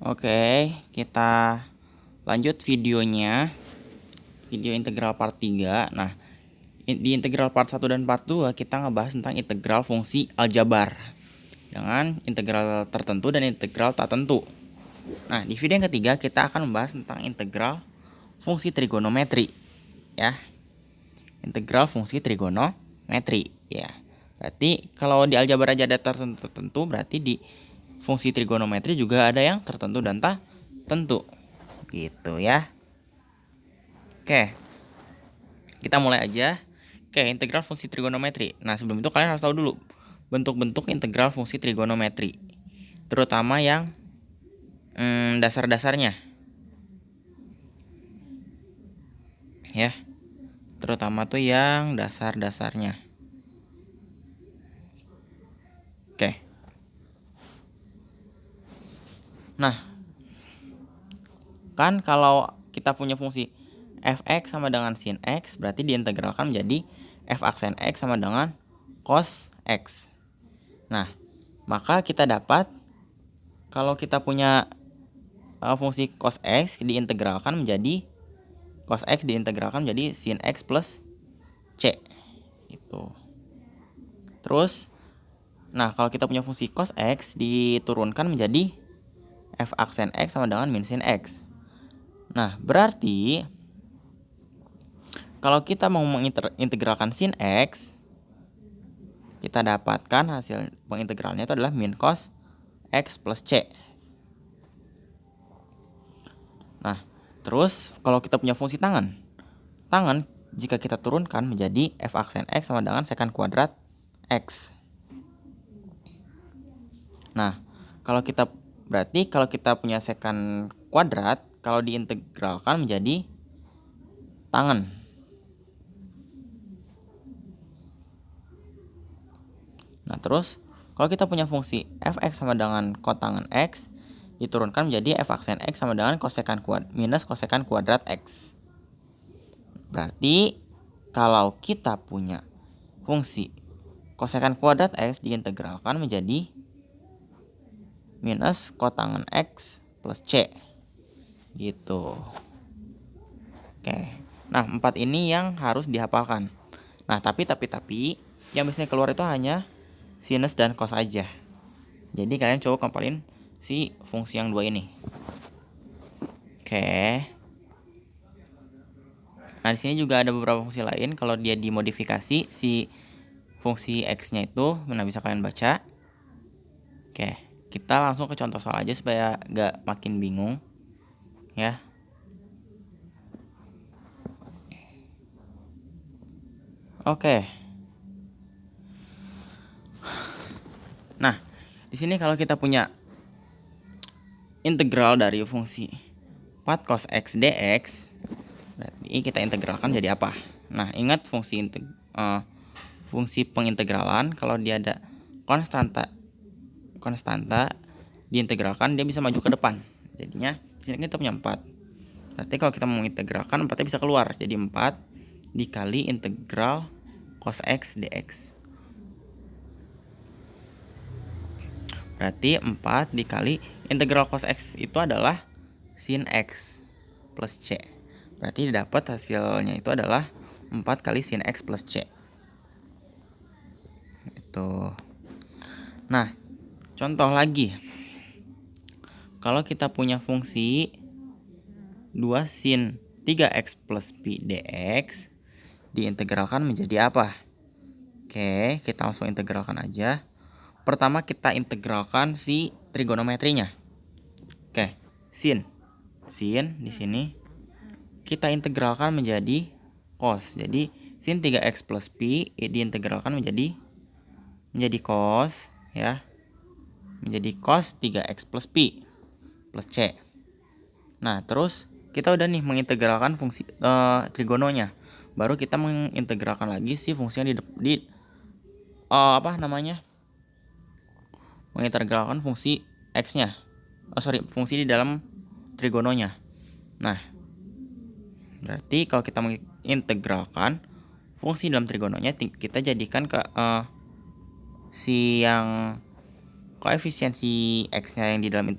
Oke, kita lanjut videonya. Video integral part 3. Nah, di integral part 1 dan part 2 kita ngebahas tentang integral fungsi aljabar dengan integral tertentu dan integral tak tentu. Nah, di video yang ketiga kita akan membahas tentang integral fungsi trigonometri, ya. Integral fungsi trigonometri, ya. Berarti kalau di aljabar aja ada tertentu, berarti di fungsi trigonometri juga ada yang tertentu dan tak tentu. Gitu ya. Oke. Kita mulai aja. Oke, integral fungsi trigonometri. Nah, sebelum itu kalian harus tahu dulu bentuk-bentuk integral fungsi trigonometri, terutama yang dasar-dasarnya, ya. Terutama tuh yang dasar-dasarnya. Oke. Nah, kan kalau kita punya fungsi fx sama dengan sin x, berarti diintegralkan menjadi f aksen x sama dengan cos x. Nah, maka kita dapat kalau kita punya fungsi cos x diintegralkan menjadi cos x diintegralkan menjadi sin x plus c. Itu. Terus, nah kalau kita punya fungsi cos x diturunkan menjadi f aksen x sama dengan min sin x. Nah, berarti kalau kita mau mengintegralkan sin x, kita dapatkan hasil pengintegralnya itu adalah min cos x plus c. Nah, terus kalau kita punya fungsi tangen jika kita turunkan menjadi f aksen x sama dengan sekant kuadrat x. Nah, kalau kita punya sekant kuadrat, kalau diintegralkan menjadi tangen. Nah, terus kalau kita punya fungsi fx sama dengan kotangen x, diturunkan menjadi f aksen x sama dengan minus kosekant kuadrat x. Berarti kalau kita punya fungsi kosekant kuadrat x diintegralkan menjadi minus kotangen x plus c. Gitu. Oke. Nah, 4 ini yang harus dihafalkan. Nah, tapi yang biasanya keluar itu hanya sinus dan cos aja. Jadi kalian coba compare-in si fungsi yang dua ini. Oke. Nah, di sini juga ada beberapa fungsi lain. Kalau dia dimodifikasi si fungsi x-nya itu, nah bisa kalian baca. Oke, kita langsung ke contoh soal aja supaya gak makin bingung, ya. Oke. Nah, di sini kalau kita punya integral dari fungsi 4 cos x dx, berarti kita integralkan jadi apa? Nah, ingat fungsi pengintegralan kalau dia ada konstanta diintegralkan dia bisa maju ke depan. Jadinya di sini kita punya 4. Berarti kalau kita mau mengintegralkan 4-nya bisa keluar. Jadi 4 dikali integral cos x dx. Berarti 4 dikali integral cos x itu adalah sin x plus c. Berarti dapat hasilnya itu adalah 4 kali sin x plus c. Itu. Nah, contoh lagi. Kalau kita punya fungsi 2 sin 3x plus pi dx diintegralkan menjadi apa? Oke, kita langsung integralkan aja. Pertama kita integralkan si trigonometrinya. Oke, sin di sini kita integralkan menjadi cos. Jadi sin 3x plus pi diintegralkan menjadi cos, ya. Menjadi cos 3x plus pi plus c. Nah, terus kita udah nih mengintegralkan fungsi trigononya. Baru kita mengintegralkan lagi si fungsi yang mengintegralkan fungsi x-nya. Fungsi di dalam trigononya. Nah, berarti kalau kita mengintegralkan fungsi dalam trigononya, kita jadikan ke si yang koefisiensi x-nya yang di dalam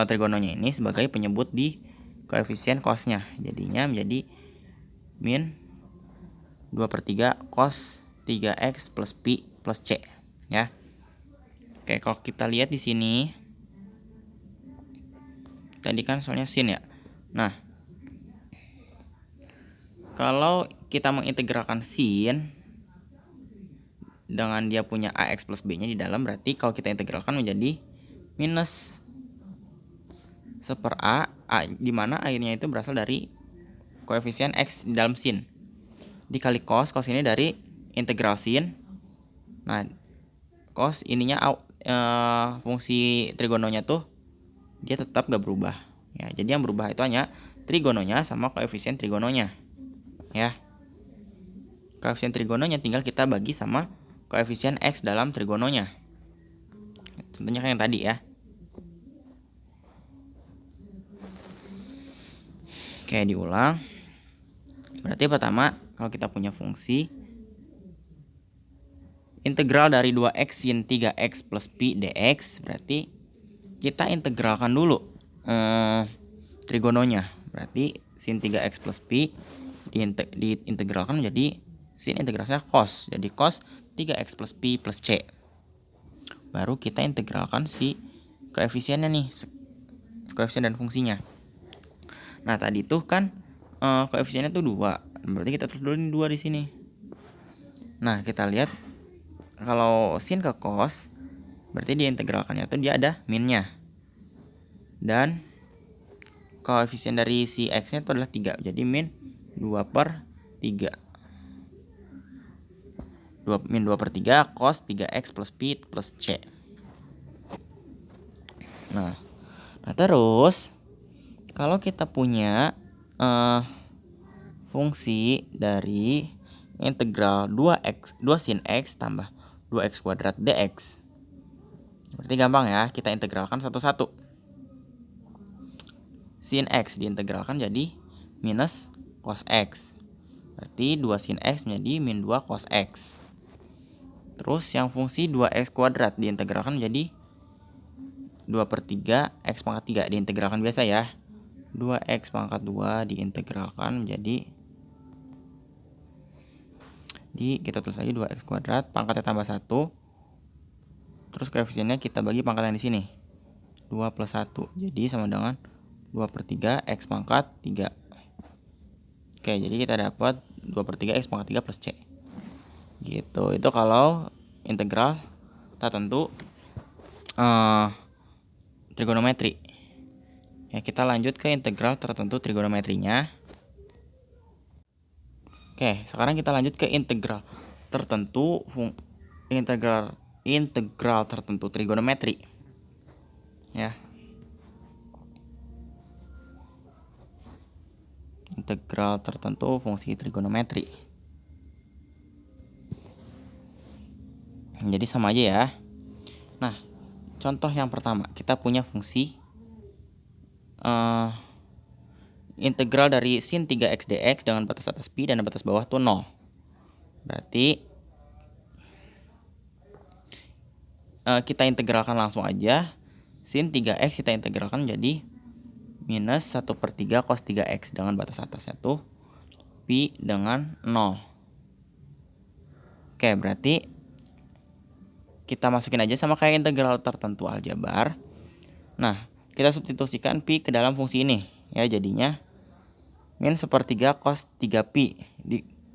trigononya ini sebagai penyebut di koefisien cosnya. Jadinya menjadi min 2/3 cos 3x plus pi plus c ya. Oke, kalau kita lihat di sini tadi kan soalnya sin ya. Nah, kalau kita mengintegralkan sin dengan dia punya ax plus b-nya di dalam, berarti kalau kita integralkan menjadi minus 1/a, di mana a-nya itu berasal dari koefisien x di dalam sin dikali cos ini dari integral sin. Nah, cos ininya fungsi trigononya tuh dia tetap gak berubah ya. Jadi yang berubah itu hanya trigononya sama koefisien trigononya ya. Koefisien trigononya tinggal kita bagi sama koefisien x dalam trigononya. Contohnya kayak yang tadi ya. Oke, diulang. Berarti pertama, kalau kita punya fungsi integral dari 2x sin 3x plus pi dx, berarti kita integralkan dulu trigononya. Berarti sin 3x plus pi diintegralkan menjadi sin integrasinya cos. Jadi cos 3x plus pi plus c. Baru kita integralkan si koefisiennya nih, koefisien dan fungsinya. Nah, tadi tuh kan koefisiennya tuh 2. Berarti kita tulis dulu 2 di sini. Nah, kita lihat kalau sin ke cos, berarti diintegralkannya tuh dia ada minnya. Dan koefisien dari si x-nya itu adalah 3. Jadi min 2/3. Min 2/3 cos 3x plus pi plus c. Nah terus kalau kita punya fungsi dari integral 2 sin x tambah 2x kuadrat dx, berarti gampang ya, kita integralkan satu-satu. Sin x diintegralkan jadi minus cos x, berarti 2 sin x menjadi min 2 cos x. Terus yang fungsi 2x kuadrat diintegralkan menjadi 2/3 x pangkat 3, diintegralkan biasa ya. 2x pangkat 2 diintegralkan menjadi, kita tulis lagi 2x kuadrat, pangkatnya tambah 1. Terus koefisiennya kita bagi pangkat yang di sini. 2 plus 1. Jadi sama dengan 2/3 x pangkat 3. Oke, jadi kita dapat 2/3 x pangkat 3 plus c. Gitu. Itu kalau integral tertentu trigonometri. Ya, kita lanjut ke integral tertentu trigonometrinya. Oke, sekarang kita lanjut ke integral tertentu integral tertentu trigonometri. Ya. Integral tertentu fungsi trigonometri. Jadi sama aja ya. Nah, contoh yang pertama, kita punya fungsi integral dari sin 3x dx dengan batas atas pi dan batas bawah tuh 0. Berarti kita integralkan langsung aja. Sin 3x kita integralkan jadi minus 1/3 cos 3x dengan batas atasnya tuh pi dengan 0. Oke, berarti kita masukin aja sama kayak integral tertentu aljabar. Nah, kita substitusikan pi ke dalam fungsi ini ya, jadinya min 1/3 cos 3 pi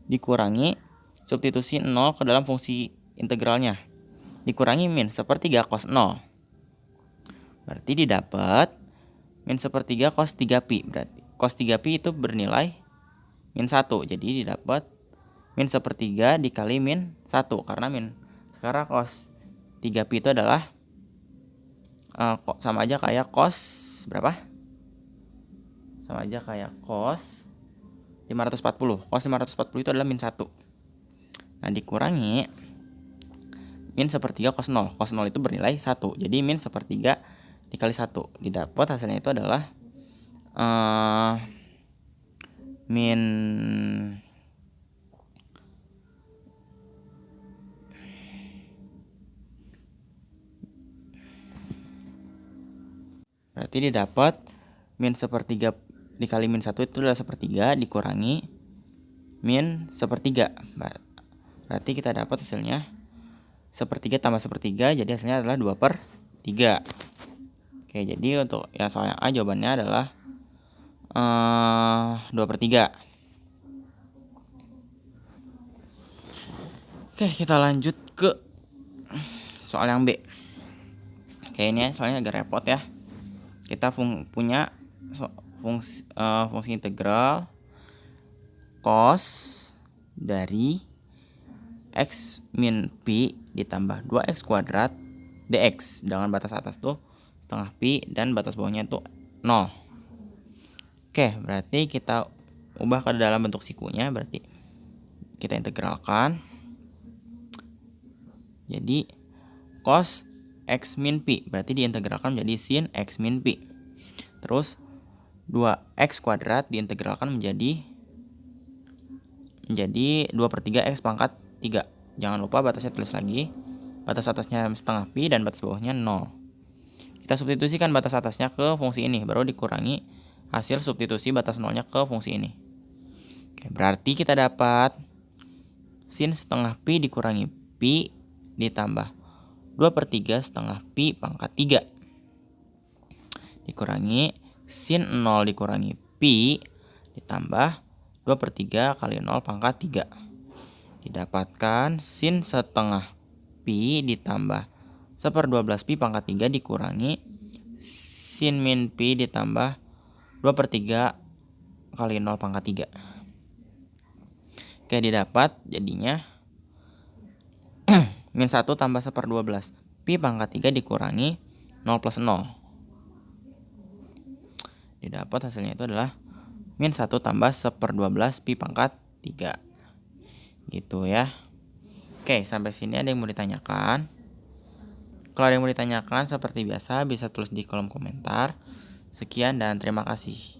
dikurangi substitusi 0 ke dalam fungsi integralnya dikurangi min 1/3 cos 0. Berarti didapat min 1/3 cos 3 pi. Berarti cos 3 pi itu bernilai min 1. Jadi didapat min 1/3 dikali min 1. Karena sekarang cos 3 pi itu adalah sama aja kayak cos berapa? Sama aja kayak cos 540. Cos 540 itu adalah min 1. Nah, dikurangi min 1/3 cos 0. Cos 0 itu bernilai 1. Jadi min 1/3 dikali 1. Didapat hasilnya itu adalah min Berarti didapat min sepertiga dikali min 1 itu adalah sepertiga dikurangi min sepertiga. Berarti kita dapat hasilnya sepertiga tambah sepertiga, jadi hasilnya adalah 2/3. Oke, jadi untuk yang soal yang A jawabannya adalah 2/3. Oke, kita lanjut ke soal yang B. Oke, ini soalnya agak repot ya. Kita punya fungsi integral cos dari x min pi ditambah 2x kuadrat dx dengan batas atas tuh setengah pi dan batas bawahnya itu 0. Oke, berarti kita ubah ke dalam bentuk sikunya, berarti kita integralkan. Jadi cos x min pi berarti diintegralkan menjadi sin x min pi. Terus 2x kuadrat diintegralkan menjadi 2/3 x pangkat 3. Jangan lupa batasnya tulis lagi. Batas atasnya setengah pi dan batas bawahnya 0. Kita substitusikan batas atasnya ke fungsi ini, baru dikurangi hasil substitusi batas nolnya ke fungsi ini. Oke, berarti kita dapat sin setengah pi dikurangi pi ditambah 2/3 setengah pi pangkat 3 dikurangi sin 0 dikurangi pi ditambah 2/3 kali 0 pangkat 3. Didapatkan sin setengah pi ditambah 1/12 pi pangkat 3 dikurangi sin min pi ditambah 2/3 kali 0 pangkat 3. Oke, didapat jadinya min 1 tambah 1/12 pi pangkat 3 dikurangi 0 plus 0. Didapat hasilnya itu adalah min 1 tambah 1/12 pi pangkat 3. Gitu ya. Oke, sampai sini ada yang mau ditanyakan? Kalau ada yang mau ditanyakan seperti biasa bisa tulis di kolom komentar. Sekian dan terima kasih.